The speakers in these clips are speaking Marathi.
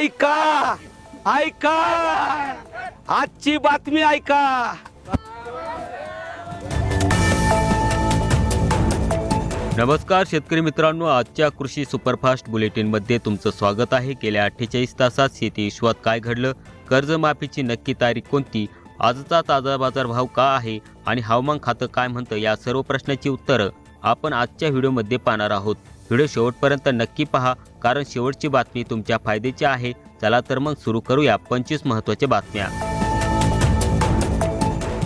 ऐका ऐका आजची बातमी ऐका। नमस्कार शेतकरी मित्रांनो, आजच्या कृषी सुपरफास्ट बुलेटिनमध्ये तुमचं स्वागत आहे। गेल्या 48 तासात शेती विश्वात काय घडलं, कर्जमाफीची नक्की तारीख कोणती, आजचा ताजा बाजारभाव का आहे आणि हवामान खातं काय म्हणतं, या सर्व प्रश्नांची उत्तरं आपण आजच्या व्हिडिओमध्ये पाहणार आहोत। व्हिडिओ शेवटपर्यंत नक्की पहा, कारण शेवटची बातमी तुमच्या फायद्याची आहे। चला तर मग सुरू करूया 25 महत्त्वाच्या बातम्या।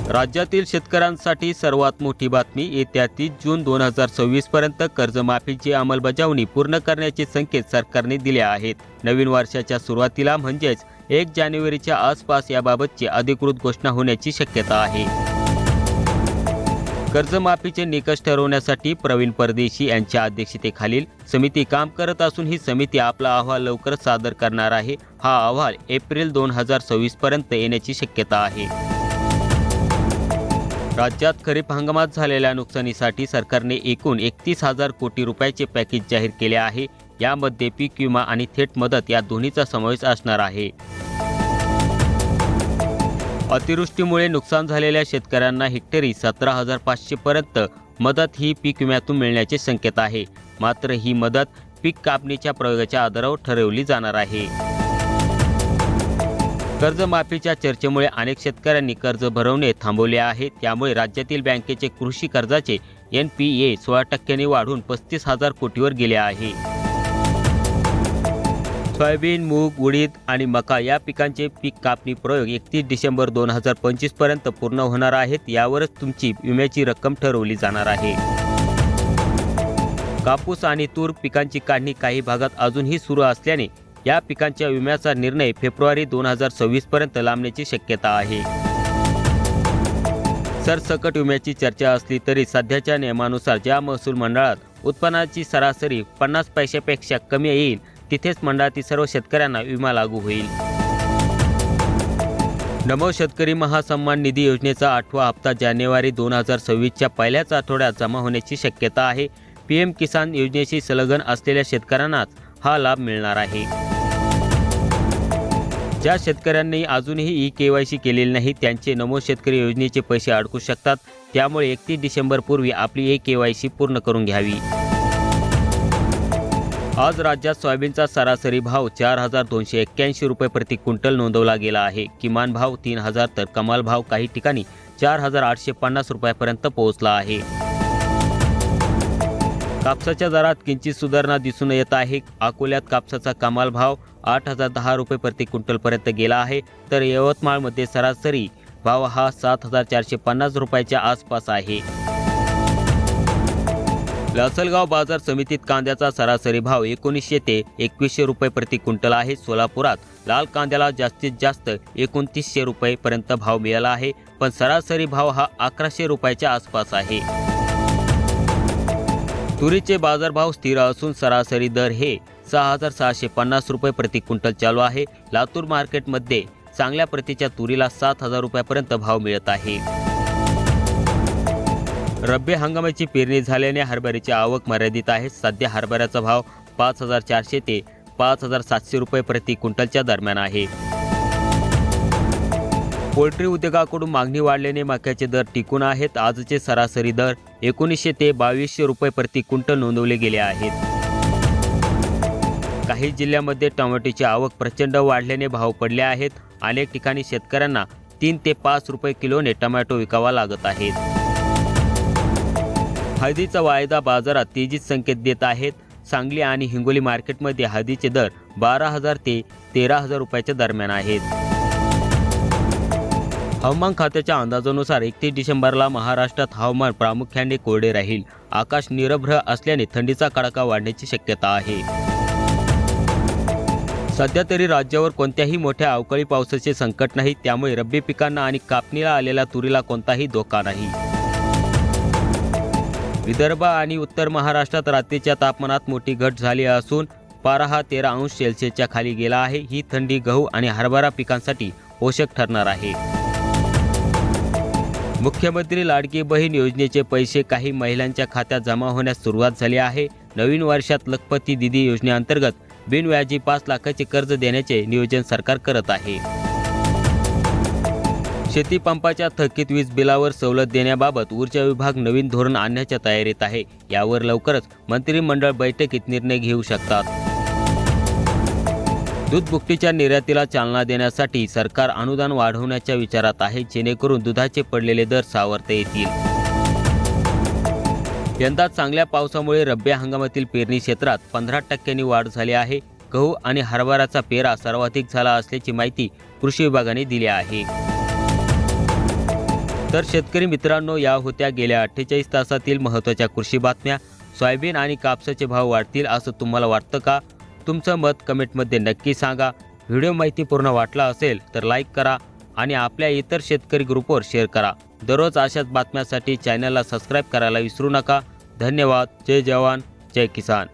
राज्यातील शेतकऱ्यांसाठी सर्वात मोठी बातमी, येत्या 30 जून 2026 पर्यंत कर्जमाफीची अंमलबजावणी पूर्ण करण्याचे संकेत सरकारने दिले आहेत। नवीन वर्षाच्या सुरुवातीला म्हणजेच 1 जानेवारीच्या आसपास याबाबतची अधिकृत घोषणा होण्याची शक्यता आहे। कर्जमाफीचे निकष ठरवण्यासाठी प्रवीण परदेशी यांच्या अध्यक्षतेखालील समिती काम करत असून ही समिती आपला अहवाल लवकरच सादर करणार आहे। हा अहवाल एप्रिल 2026 पर्यंत येण्याची शक्यता आहे। राज्यात खरीप हंगामात झालेल्या नुकसानीसाठी सरकारने एकूण 31,000 कोटी रुपयाचे पॅकेज जाहीर केले आहे। यामध्ये पीक विमा आणि थेट मदत या दोन्हीचा समावेश असणार आहे। अतिवृष्टीमुळे नुकसान झालेल्या शेतकऱ्यांना हेक्टरी 17,500 पर्यंत मदत ही पीक विम्यातून मिळण्याचे संकेत आहे। मात्र ही मदत पीक कापणीच्या प्रयोगाच्या आधारावर ठरवली जाणार आहे। कर्जमाफीच्या चर्चेमुळे अनेक शेतकऱ्यांनी कर्ज भरवणे थांबवले आहे। त्यामुळे राज्यातील बँकेचे कृषी कर्जाचे NPA 16% वाढून 35,000 कोटीवर गेले आहे। सोयाबीन, मूग, उडीद आणि मका या पिकांचे पीक कापणी प्रयोग 31 डिसेंबर 2025 पर्यंत पूर्ण होणार आहेत। यावरच तुमची विम्याची रक्कम ठरवली जाणार आहे। कापूस आणि तूर पिकांची काढणी काही भागात अजूनही सुरू असल्याने या पिकांच्या विम्याचा निर्णय फेब्रुवारी 2026 पर्यंत लांबण्याची शक्यता आहे। सरसकट विम्याची चर्चा असली तरी सध्याच्या नियमानुसार ज्या महसूल मंडळात उत्पन्नाची सरासरी 50 पैशापेक्षा कमी येईल तिथेच मंडळातील सर्व शेतकऱ्यांना विमा लागू होईल। नमो शेतकरी महासन्मान निधी योजनेचा 8वा हप्ता जानेवारी 2026च्या पहिल्याच आठवड्यात जमा होण्याची शक्यता आहे। PM किसान योजनेशी संलग्न असलेल्या शेतकऱ्यांनाच हा लाभ मिळणार आहे। ज्या शेतकऱ्यांनी अजूनही KYC केलेले नाही त्यांचे नमो शेतकरी योजनेचे पैसे अडकू शकतात। त्यामुळे 31 डिसेंबर पूर्वी आपली KYC पूर्ण करून घ्यावी। आज राज्यात सोयाबीनचा सरासरी भाव 4,281 रुपये प्रति क्विंटल नोंदवला गेला आहे। किमान भाव 3,000 तर कमाल भाव काही ठिकाणी 4,850 रुपयापर्यंत पोहोचला आहे। कापसाच्या दरात किंचित सुधारणा दिसून येत आहे। अकोल्यात कापसाचा कमाल भाव 8,010 रुपये प्रति क्विंटल पर्यंत गेला आहे, तर यवतमाळमध्ये सरासरी भाव हा 7,450 रुपयाच्या आसपास आहे। लासलगाव बाजार समितीत कांद्याचा सरासरी भाव 1900 ते 2100 रुपये प्रति क्विंटल आहे। सोलापुरात लाल कांद्याला जास्तीत जास्त 2900 रुपये पर्यंत भाव मिळाला आहे, पण सरासरी भाव हा 1100 रुपयाच्या आसपास आहे। तुरीचे बाजारभाव स्थिर असून सरासरी दर हे 6,650 रुपये प्रति क्विंटल चालू आहे। लातूर मार्केटमध्ये चांगल्या प्रतीच्या तुरीला 7,000 रुपयापर्यंत भाव मिळत आहे। रब्बी हंगामाची पेरणी झाल्याने हरभऱ्याची आवक मर्यादित आहे। सध्या हरभऱ्याचा भाव 5,400 ते 5,700 रुपये प्रति क्विंटलच्या दरम्यान आहे। पोल्ट्री उद्योगाकडून मागणी वाढल्याने मक्याचे दर टिकून आहेत। आजचे सरासरी दर 1900 ते 2200 रुपये प्रति क्विंटल नोंदवले गेले आहेत। काही जिल्ह्यांमध्ये टोमॅटोची आवक प्रचंड वाढल्याने भाव पडले आहेत। अनेक ठिकाणी शेतकऱ्यांना 3 ते 5 रुपये किलोने टोमॅटो विकावा लागत आहेत। हळदीचा वायदा बाजारात तेजीत संकेत देत आहेत। सांगली आणि हिंगोली मार्केटमध्ये हळदीचे दर 12,000 ते 13,000 रुपयाच्या दरम्यान आहेत। हवामान खात्याच्या अंदाजानुसार 31 डिसेंबरला महाराष्ट्रात हवामान प्रामुख्याने कोरडे राहील। आकाश निरभ्र असल्याने थंडीचा कडाका वाढण्याची शक्यता आहे। सध्या तरी राज्यावर कोणत्याही मोठ्या अवकाळी पावसाचे संकट नाही, त्यामुळे रब्बी पिकांना आणि कापणीला आलेल्या तुरीला कोणताही धोका नाही। विदर्भ आणि उत्तर महाराष्ट्रात रात्रीच्या तापमानात मोठी घट झाली असून पारा हा 13 अंश सेल्सिअसच्या खाली गेला आहे। ही थंडी गहू आणि हरभरा पिकांसाठी पोषक ठरणार आहे। मुख्यमंत्री लाडकी बहीण योजनेचे पैसे काही महिलांच्या खात्यात जमा होण्यास सुरुवात झाली आहे। नवीन वर्षात लखपती दीदी योजनेअंतर्गत बिनव्याजी 5 लाखाचे कर्ज देण्याचे नियोजन सरकार करत आहे. शेती पंपाच्या थकीत वीज बिलावर सवलत देण्याबाबत ऊर्जा विभाग नवीन धोरण आणण्याच्या तयारीत आहे. यावर लवकरच मंत्रिमंडळ बैठकीत निर्णय घेऊ शकतात. दूध भुकटीच्या निर्यातीला चालना देण्यासाठी सरकार अनुदान वाढवण्याच्या विचारात आहे, जेणेकरून दुधाचे पडलेले दर सावरता येतील. यंदा चांगल्या पावसामुळे रब्बी हंगामातील पेरणी क्षेत्रात 15% वाढ झाली आहे. गहू आणि हरभऱ्याचा पेरा सर्वाधिक झाला असल्याची माहिती कृषी विभागाने दिली आहे. तर शेतकरी मित्रांनो, या होत्या गेल्या 48 तासातील महत्त्वाच्या कृषी बातम्या. सोयाबीन आणि कापसाचे भाव वाढतील असं तुम्हाला वाटतं का? तुमचं मत कमेंटमध्ये नक्की सांगा. व्हिडिओ माहितीपूर्ण वाटला असेल तर लाईक करा आणि आपल्या इतर शेतकरी ग्रुपवर शेअर करा. दररोज अशाच बातम्यांसाठी चॅनलला सबस्क्राईब करायला विसरू नका. धन्यवाद. जय जवान, जय किसान.